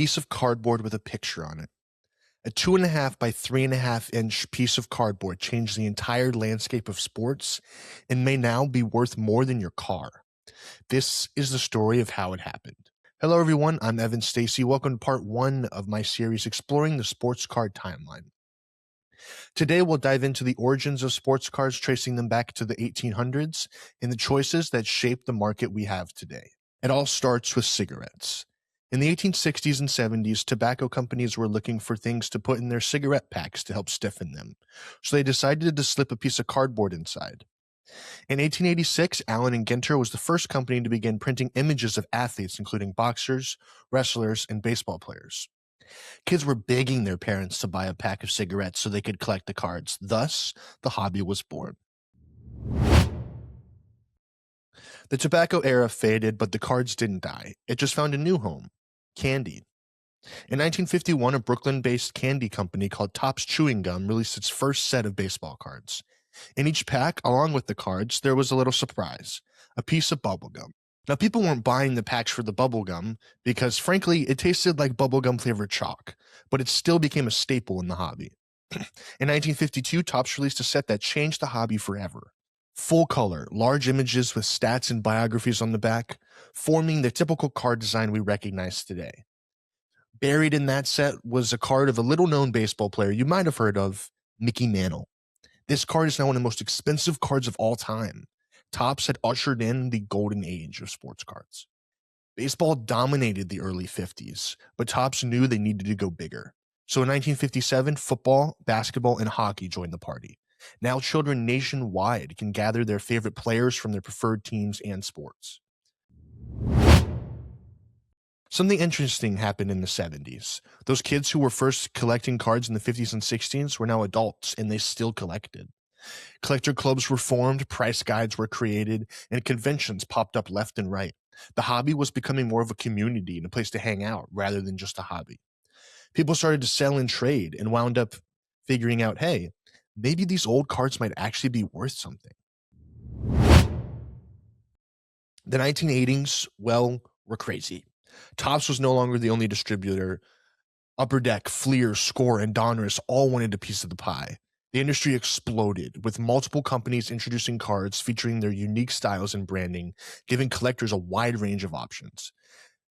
piece of cardboard with a picture on it. A 2.5 by 3.5 inch piece of cardboard changed the entire landscape of sports and may now be worth more than your car. This is the story of how it happened. Hello, everyone. I'm Evan Stacy. Welcome to part one of my series exploring the sports card timeline. Today, we'll dive into the origins of sports cards, tracing them back to the 1800s and the choices that shaped the market we have today. It all starts with cigarettes. In the 1860s and 70s, tobacco companies were looking for things to put in their cigarette packs to help stiffen them, so they decided to slip a piece of cardboard inside. In 1886, Allen & Ginter was the first company to begin printing images of athletes, including boxers, wrestlers, and baseball players. Kids were begging their parents to buy a pack of cigarettes so they could collect the cards. Thus, the hobby was born. The tobacco era faded, but the cards didn't die. It just found a new home: candy. In 1951, a Brooklyn-based candy company called Topps Chewing Gum released its first set of baseball cards. In each pack, along with the cards, there was a little surprise: a piece of bubble gum. Now, people weren't buying the packs for the bubble gum because, frankly, it tasted like bubblegum flavored chalk, but it still became a staple in the hobby. In 1952, Topps released a set that changed the hobby forever. Full color, large images with stats and biographies on the back, forming the typical card design we recognize today. Buried in that set was a card of a little-known baseball player you might have heard of, Mickey Mantle. This card is now one of the most expensive cards of all time. Topps had ushered in the golden age of sports cards. Baseball dominated the early 50s, but Topps knew they needed to go bigger. So in 1957, football, basketball, and hockey joined the party. Now children nationwide can gather their favorite players from their preferred teams and sports. Something interesting happened in the 70s. Those kids who were first collecting cards in the 50s and 60s were now adults, and they still collected. Collector clubs were formed, price guides were created, and conventions popped up left and right. The hobby was becoming more of a community and a place to hang out rather than just a hobby. People started to sell and trade and wound up figuring out, hey, maybe these old cards might actually be worth something. The 1980s, well, were crazy. Topps was no longer the only distributor. Upper Deck, Fleer, Score, and Donruss all wanted a piece of the pie. The industry exploded, with multiple companies introducing cards featuring their unique styles and branding, giving collectors a wide range of options.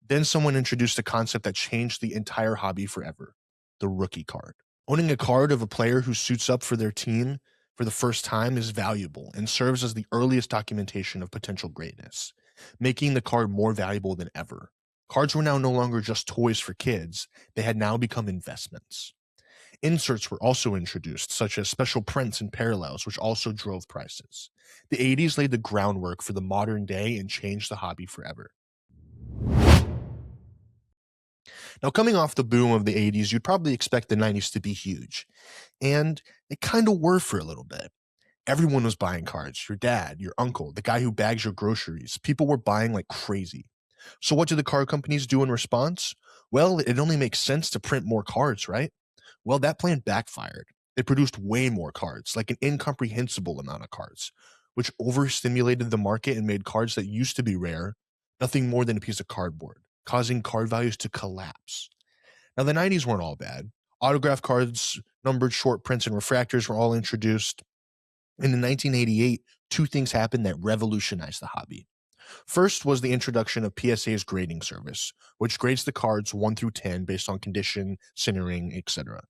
Then someone introduced a concept that changed the entire hobby forever: the rookie card. Owning a card of a player who suits up for their team for the first time is valuable and serves as the earliest documentation of potential greatness, making the card more valuable than ever. Cards were now no longer just toys for kids, they had now become investments. Inserts were also introduced, such as special prints and parallels, which also drove prices. The 80s laid the groundwork for the modern day and changed the hobby forever. Now, coming off the boom of the 80s, you'd probably expect the 90s to be huge. And they kind of were for a little bit. Everyone was buying cards: your dad, your uncle, the guy who bags your groceries. People were buying like crazy. So what did the card companies do in response? Well, it only makes sense to print more cards, right? Well, that plan backfired. They produced way more cards, like an incomprehensible amount of cards, which overstimulated the market and made cards that used to be rare nothing more than a piece of cardboard, causing card values to collapse. Now, the 90s weren't all bad. Autograph cards, numbered short prints, and refractors were all introduced. And in 1988, two things happened that revolutionized the hobby. First was the introduction of PSA's grading service, which grades the cards 1 through 10 based on condition, centering, etc.,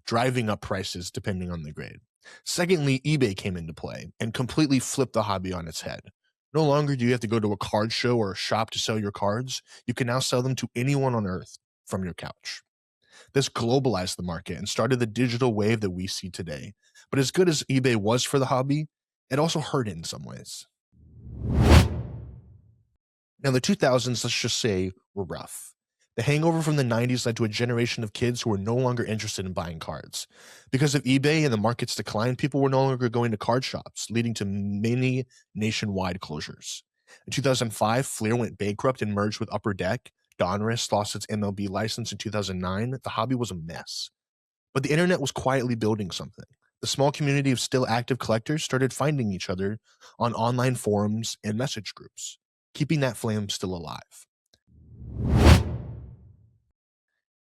driving up prices depending on the grade. Secondly, eBay came into play and completely flipped the hobby on its head. No longer do you have to go to a card show or a shop to sell your cards. You can now sell them to anyone on earth from your couch. This globalized the market and started the digital wave that we see today. But as good as eBay was for the hobby, it also hurt it in some ways. Now, the 2000s, let's just say, were rough. The hangover from the 90s led to a generation of kids who were no longer interested in buying cards. Because of eBay and the market's decline, people were no longer going to card shops, leading to many nationwide closures. In 2005, Fleer went bankrupt and merged with Upper Deck. Donruss lost its MLB license in 2009. The hobby was a mess. But the internet was quietly building something. The small community of still active collectors started finding each other on online forums and message groups, keeping that flame still alive.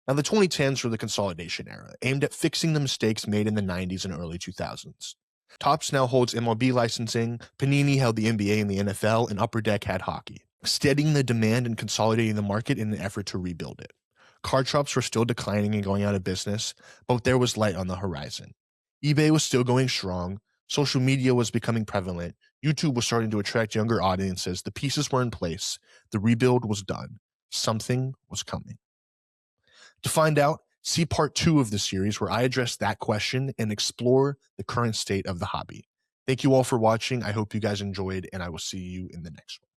Now, the 2010s were the consolidation era, aimed at fixing the mistakes made in the 90s and early 2000s. Topps now holds MLB licensing, Panini held the NBA and the NFL, and Upper Deck had hockey, steadying the demand and consolidating the market in an effort to rebuild it. Card shops were still declining and going out of business, but there was light on the horizon. eBay was still going strong, social media was becoming prevalent, YouTube was starting to attract younger audiences, the pieces were in place, the rebuild was done. Something was coming. To find out, see part 2 of the series where I address that question and explore the current state of the hobby. Thank you all for watching. I hope you guys enjoyed, and I will see you in the next one.